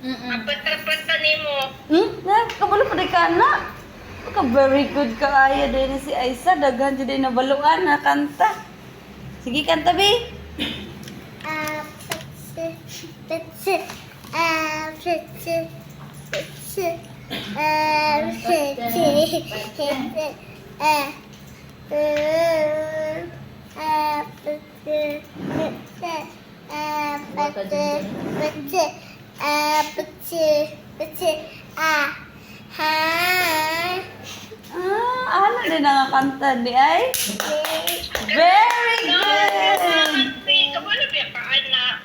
Apet-apet nimo. Na, kabalo pa ka na. Ka very good ka aya din si Aisa. Daghan jud na baluan na kanta. Sige kanta bi. Ano din ang kanta ni ay? Very good. Kabalo biya ka anak.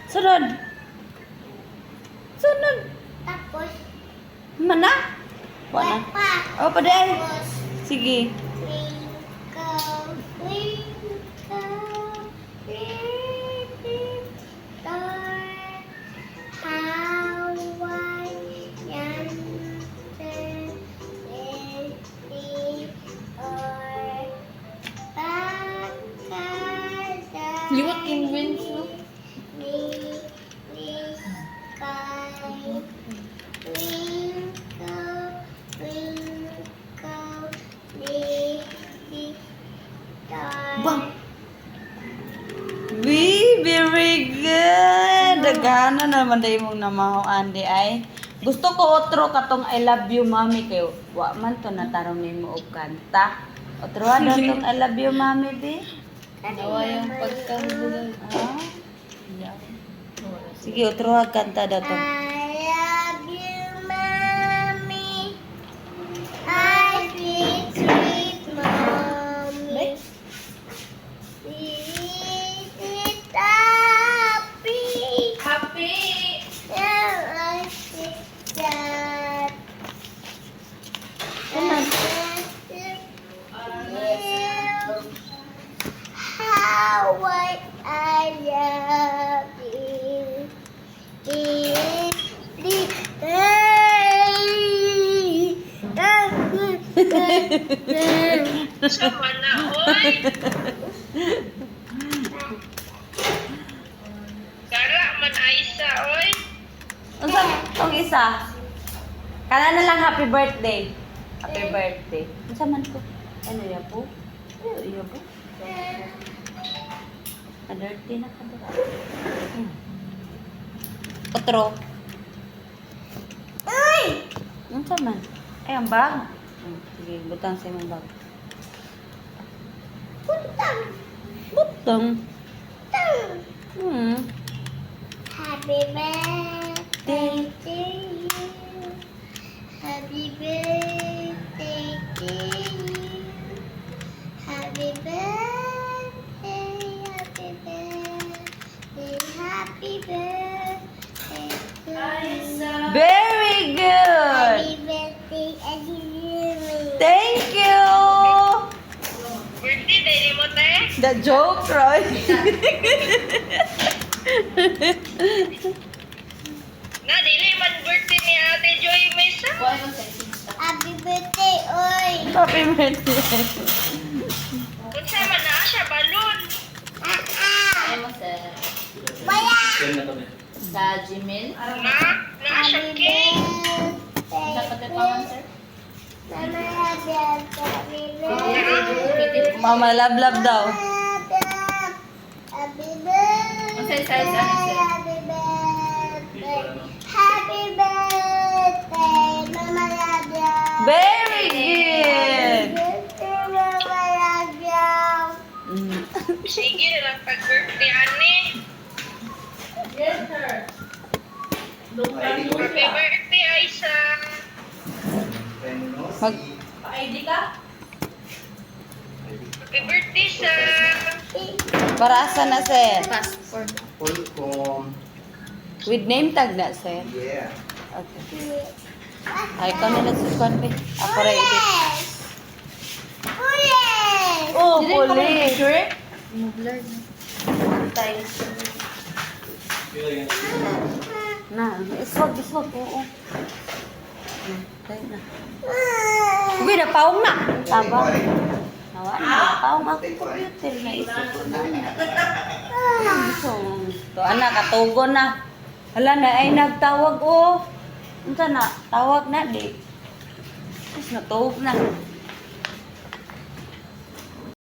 Sunod. Sunod. Tapos, Mana? Wala. pa. Oh, pa day. Tapos, Sige. twinkle, twinkle, little star, how white yonder lily are. Liwat yung winds, no? Twinkle, twinkle, little star. Bang. Very good. Dagana naman day mong namahuan di ay. Gusto ko otro katong I love you mommy kay wa man to natarong nimo og kanta. Otro daw tong I love you mommy bi. Nawa yung pagkahulan. Ah. Yeah. Sige otro kanta daw to. I love you, mommy. I sweet, sweet mommy. Sweet, sweet, happy. Happy. Yeah, I see that. How I love you. Sama na, oy. Gara man Aisa, oy. Unsa tong isa? Kana na lang happy birthday. Happy birthday. Unsa man ko? Ano ya po? Iya po. Dirty na ka ba? Otro. Uy! Unsa man? Ay ang bag. Sige, butang sa imong bag. Puntang! Butang. Tang! Happy birthday to you. Happy birthday to you. Happy birthday, happy birthday, happy birthday to you. Very good. Happy birthday, Adilini. Thank you. Birthday day ni mo, te. The joke, Roy. Na, dili man birthday ni Ate Joy Mesa. Happy birthday, oy. Happy birthday. Kung sama na siya, balon. Wala. Sa Gmail. Na siya cake. Dapat ay pangan, sir. Mama, happy birthday. Mama love daw. Happy birthday. Ang size, ano, sir? Happy birthday. Happy birthday. Mama, love you. Very good. Birthday, Mama, love you. Sige na lang pag-birthday, ane. Happy birthday, Aisa. Mag Pa-ID ka? Happy birthday, sa... para asa na sir? Passport. Fulcom. With name tag na sir. Yeah. Okay. Ay ko na nagsusuan be. Ako ra edit. Police! Oh, Dili ko may police. picture? Mo-blur na. Tayo. Na, iswag. Oo. Tayo na. Uy, napaong na. Tama. Nawa na, napaong ako computer na isip ko na. To anak katugon na. Hala na ay nagtawag oh. Unsa na? Tawag na di. Is natawag na.